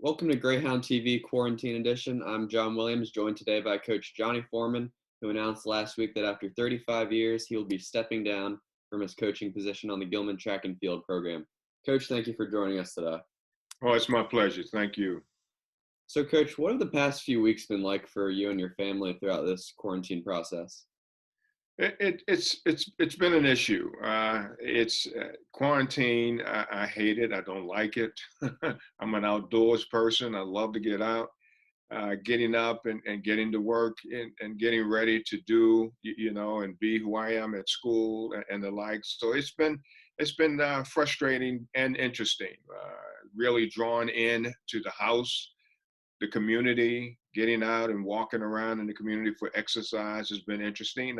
Welcome to Greyhound TV Quarantine Edition. I'm John Williams, joined today by Coach Johnnie Foreman, who announced last week that after 35 years, he will be stepping down from his coaching position on the Gilman Track and Field program. Coach, thank you for joining us today. Oh, it's my pleasure. Thank you. So, Coach, what have the past few weeks been like for you and your family throughout this quarantine process? It's been an issue. It's quarantine. I hate it. I don't like it. I'm an outdoors person. I love to get out. Getting up and getting to work and getting ready to do, and be who I am at school and the like. So it's been frustrating and interesting. Really drawn in to the house, the community, getting out and walking around in the community for exercise has been interesting.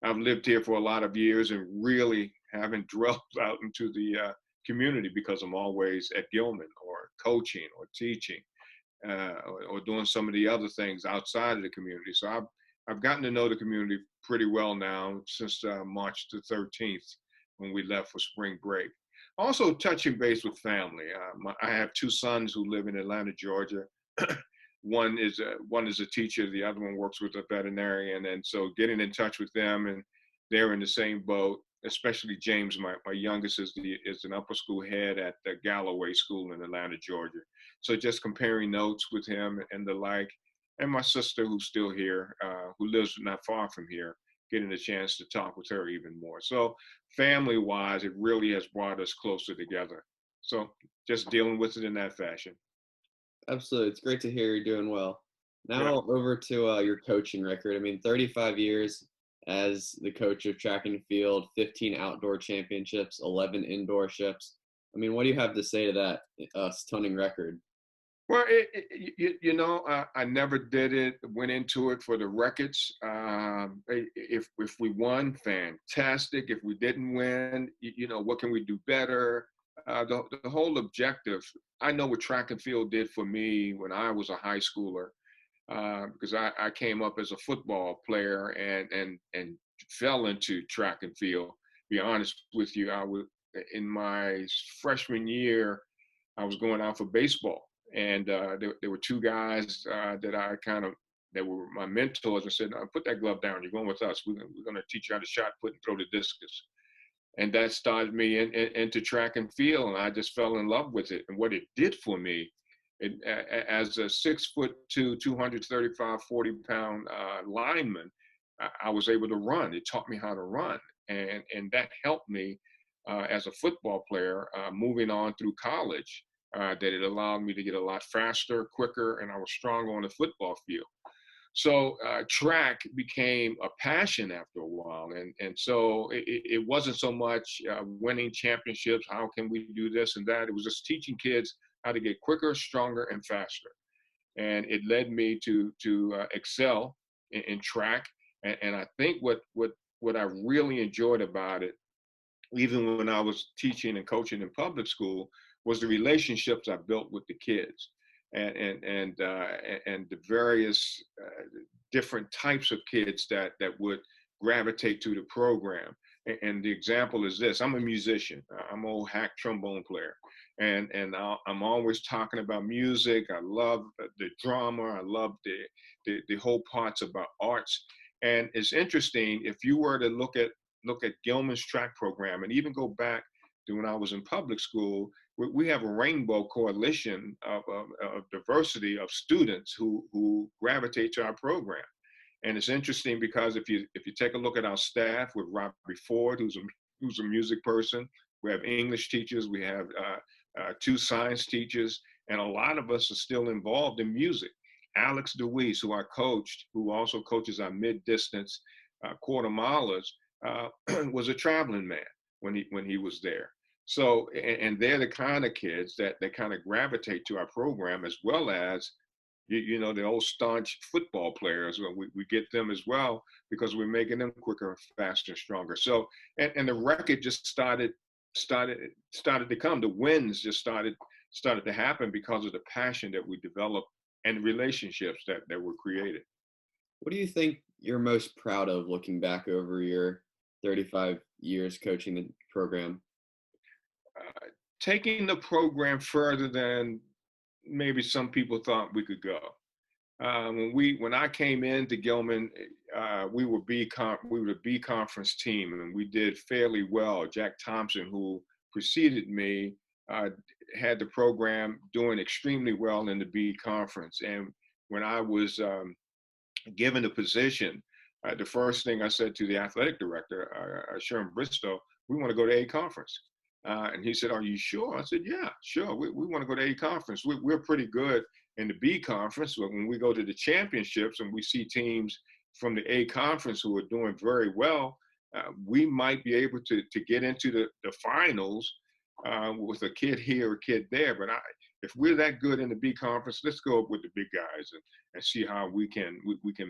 I've lived here for a lot of years and really haven't dwelled out into the community because I'm always at Gilman or coaching or teaching or doing some of the other things outside of the community. So I've gotten to know the community pretty well now since March the 13th when we left for spring break. Also touching base with family. I have two sons who live in Atlanta, Georgia. One is a teacher, the other one works with a veterinarian, and so getting in touch with them, and they're in the same boat. Especially James, my youngest, is an upper school head at the Galloway School in Atlanta, Georgia. So just comparing notes with him and the like, and my sister who's still here, who lives not far from here, getting a chance to talk with her even more. So family-wise, it really has brought us closer together. So just dealing with it in that fashion. Absolutely. It's great to hear you're doing well. Yeah. Now over to your coaching record. I mean, 35 years as the coach of track and field, 15 outdoor championships, 11 indoor ships. I mean, what do you have to say to that stunning record? Well, I never did it. Went into it for the records. If we won, fantastic. If we didn't win, what can we do better? The whole objective. I know what track and field did for me when I was a high schooler, because I came up as a football player and fell into track and field. Be honest with you, I was in my freshman year. I was going out for baseball, and there were two guys that were my mentors and said, "No, put that glove down. You're going with us. We're going to teach you how to shot put and throw the discus." And that started me into track and field, and I just fell in love with it. And what it did for me, as a 6'2", 235, 40-pound lineman, I was able to run. It taught me how to run, and that helped me as a football player moving on through college. That it allowed me to get a lot faster, quicker, and I was stronger on the football field. So track became a passion after a while, and so it wasn't so much winning championships. How can we do this and that? It was just teaching kids how to get quicker, stronger, and faster, and it led me to excel in track. And I think what I really enjoyed about it, even when I was teaching and coaching in public school, was the relationships I built with the kids, and the various different types of kids that would gravitate to the program. And the example is this: I'm a musician. I'm an old hack trombone player, I'm always talking about music. I love the drama. I love the whole parts about arts. And it's interesting, if you were to look at Gilman's track program and even go back to when I was in public school, we have a rainbow coalition of diversity of students who gravitate to our program. And it's interesting because if you take a look at our staff with Robbie Ford, who's a music person, we have English teachers, we have two science teachers, and a lot of us are still involved in music. Alex DeWeese, who I coached, who also coaches our mid-distance quarter milers, was a traveling man when he was there. So, and they're the kind of kids that kind of gravitate to our program, as well as the old staunch football players. We get them as well because we're making them quicker, faster, stronger. So, and the record just started to come. The wins just started to happen because of the passion that we developed and relationships that were created. What do you think you're most proud of looking back over your 35 years coaching the program? Taking the program further than maybe some people thought we could go. When I came into Gilman, we were the B conference team, and we did fairly well. Jack Thompson, who preceded me, uh, had the program doing extremely well in the B conference. And when I was given the position, the first thing I said to the athletic director, Sherman Bristow, we want to go to A conference. And he said, "Are you sure?" I said, "Yeah, sure. We want to go to A conference. We're pretty good in the B conference. But when we go to the championships and we see teams from the A conference who are doing very well, we might be able to get into the finals with a kid here, a kid there. But if we're that good in the B conference, let's go up with the big guys and see how we can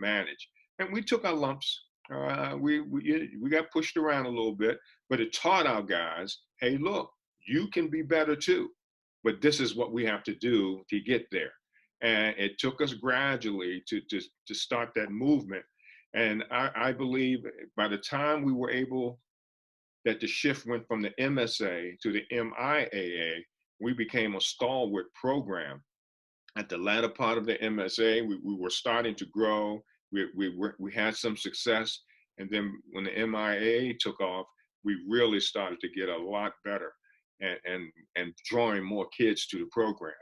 manage." And we took our lumps. We got pushed around a little bit, but it taught our guys, hey, look, you can be better too, but this is what we have to do to get there. And it took us gradually to start that movement. And I believe by the time we were able, that the shift went from the MSA to the MIAA, we became a stalwart program. At the latter part of the MSA, we were starting to grow. We had some success. And then when the MIAA took off, we really started to get a lot better and drawing more kids to the program.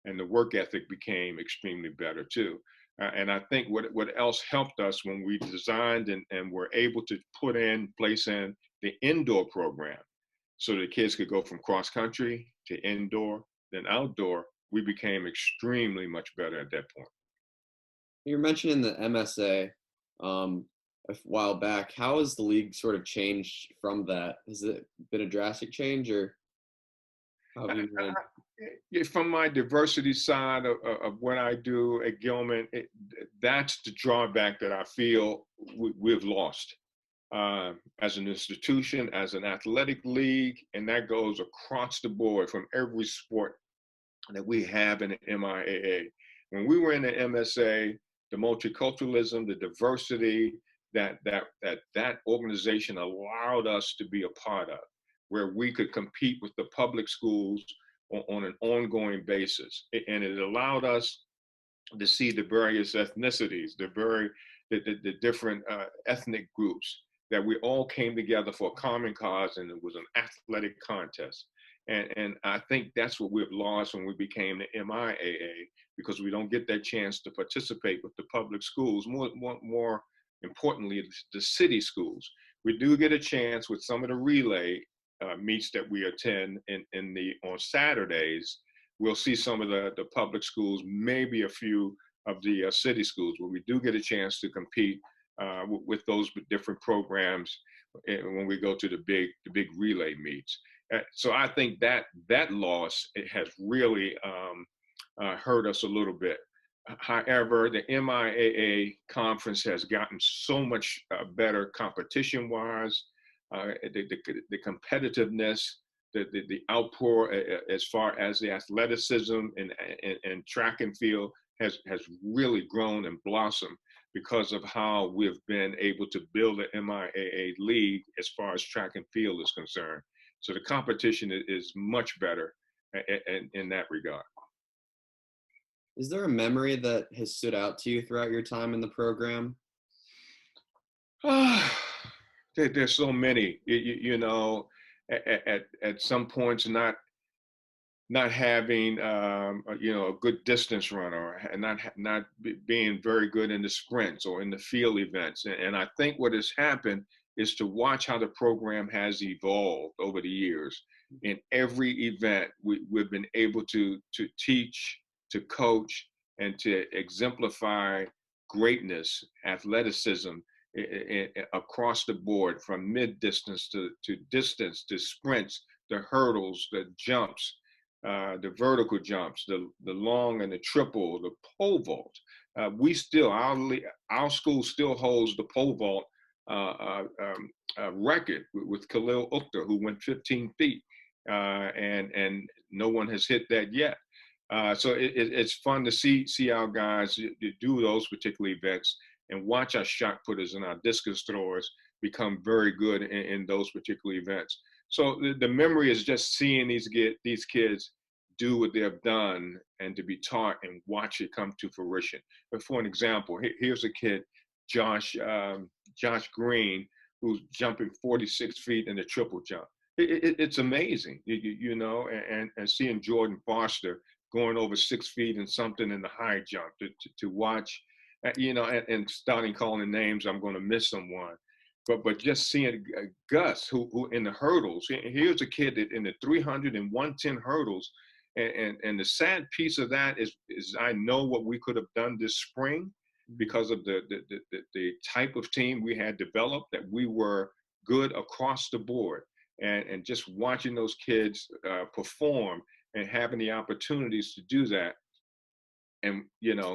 And the work ethic became extremely better too. And I think what else helped us when we designed and were able to place in the indoor program so the kids could go from cross country to indoor, then outdoor, we became extremely much better at that point. You're mentioning the MSA a while back. How has the league sort of changed from that? Has it been a drastic change, or how have you managed? From my diversity side of what I do at Gilman, that's the drawback that I feel we've lost as an institution, as an athletic league, and that goes across the board from every sport that we have in the MIAA. When we were in the MSA, the multiculturalism, the diversity that organization allowed us to be a part of, where we could compete with the public schools on an ongoing basis. And it allowed us to see the various ethnicities, the different ethnic groups, that we all came together for a common cause, and it was an athletic contest. And I think that's what we've lost when we became the MIAA, because we don't get that chance to participate with the public schools. More importantly, the city schools. We do get a chance with some of the relay meets that we attend on Saturdays. We'll see some of the public schools, maybe a few of the city schools, where we do get a chance to compete with those different programs when we go to the big relay meets. So I think that loss, it has really hurt us a little bit. However, the MIAA conference has gotten so much better competition-wise. The competitiveness, the outpour as far as the athleticism and track and field has really grown and blossomed because of how we've been able to build the MIAA league as far as track and field is concerned. So the competition is much better in that regard. Is there a memory that has stood out to you throughout your time in the program? There's so many. You know, at some points not having a good distance runner, and not being very good in the sprints or in the field events. And I think what has happened is to watch how the program has evolved over the years. In every event, we've been able to teach, to coach, and to exemplify greatness, athleticism across the board, from mid-distance to distance, to sprints, the hurdles, the jumps, the vertical jumps, the long and the triple, the pole vault. Our school still holds the pole vault record with Khalil Ukhtar, who went 15 feet, and no one has hit that yet. So it's fun to see our guys do those particular events and watch our shot putters and our discus throwers become very good in those particular events. So the memory is just seeing these kids do what they have done and to be taught and watch it come to fruition. But for an example, here's a kid, Josh Green, who's jumping 46 feet in the triple jump. It's amazing, and seeing Jordan Foster going over 6 feet and something in the high jump to watch, and starting calling names, I'm going to miss someone. But just seeing Gus, who in the hurdles, here's a kid that in the 300 and 110 hurdles, and the sad piece of that is I know what we could have done this spring because of the type of team we had developed, that we were good across the board, and just watching those kids perform and having the opportunities to do that. And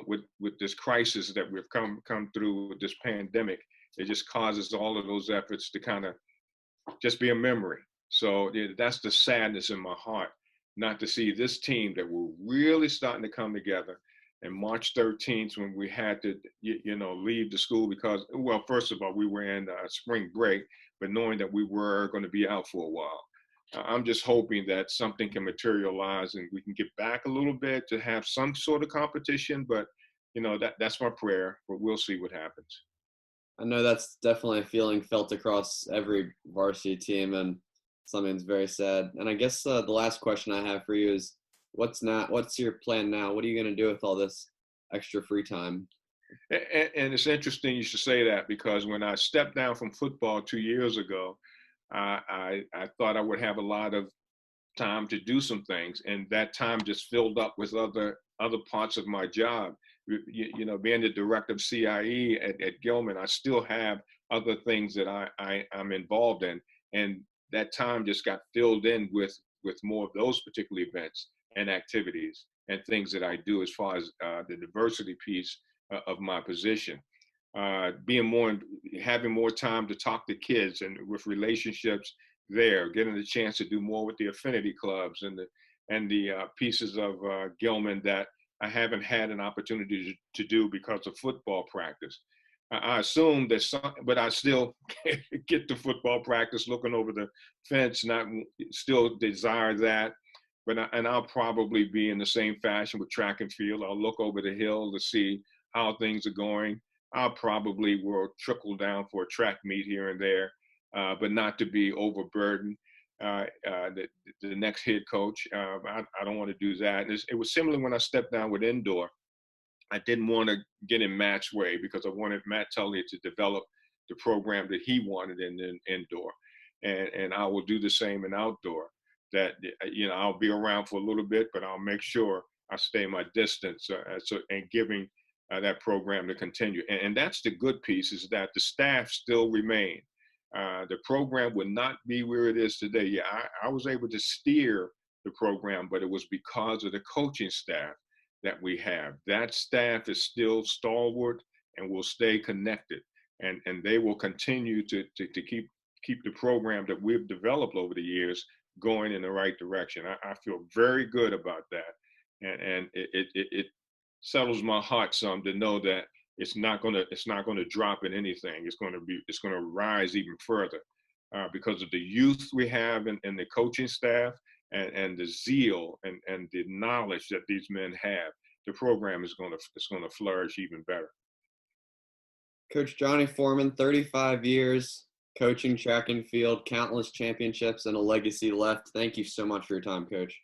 with this crisis that we've come through with this pandemic, it just causes all of those efforts to kind of just be a memory. So that's the sadness in my heart, not to see this team that we're really starting to come together. And March 13th, when we had to, leave the school because, well, first of all, we were in spring break, but knowing that we were going to be out for a while. I'm just hoping that something can materialize and we can get back a little bit to have some sort of competition. But, that's my prayer, but we'll see what happens. I know that's definitely a feeling felt across every varsity team, and something that's very sad. And I guess the last question I have for you is, what's your plan now? What are you going to do with all this extra free time? And it's interesting you should say that, because when I stepped down from football 2 years ago, I thought I would have a lot of time to do some things, and that time just filled up with other parts of my job. Being the director of CIE at Gilman, I still have other things that I'm involved in, and that time just got filled in with more of those particular events and activities and things that I do as far as the diversity piece of my position. Having more time to talk to kids and with relationships there, getting the chance to do more with the affinity clubs and the pieces of Gilman that I haven't had an opportunity to do because of football practice. I assume that but I still get to football practice, looking over the fence, not still desire that. And I'll probably be in the same fashion with track and field. I'll look over the hill to see how things are going. I'll probably will trickle down for a track meet here and there, but not to be overburdened. The next head coach, I don't want to do that. It was similar when I stepped down with indoor. I didn't want to get in Matt's way because I wanted Matt Tully to develop the program that he wanted in indoor, and I will do the same in outdoor. That I'll be around for a little bit, but I'll make sure I stay my distance, and giving that program to continue. And that's the good piece, is that the staff still remain. The program would not be where it is today. Yeah, I was able to steer the program, but it was because of the coaching staff that we have. That staff is still stalwart and will stay connected, and they will continue to keep the program that we've developed over the years going in the right direction. I feel very good about that, and it settles my heart some to know that it's not gonna drop in anything. It's gonna rise even further because of the youth we have in the coaching staff, and the zeal and the knowledge that these men have. The program is gonna flourish even better. Coach Johnnie Foreman, 35 years coaching track and field, countless championships, and a legacy left. Thank you so much for your time, Coach.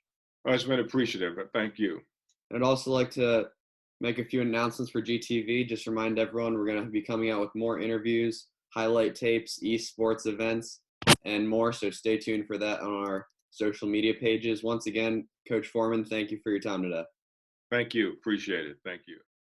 It's been appreciative. Thank you. I'd also like to make a few announcements for GTV. Just remind everyone we're going to be coming out with more interviews, highlight tapes, esports events, and more. So stay tuned for that on our social media pages. Once again, Coach Foreman, thank you for your time today. Thank you. Appreciate it. Thank you.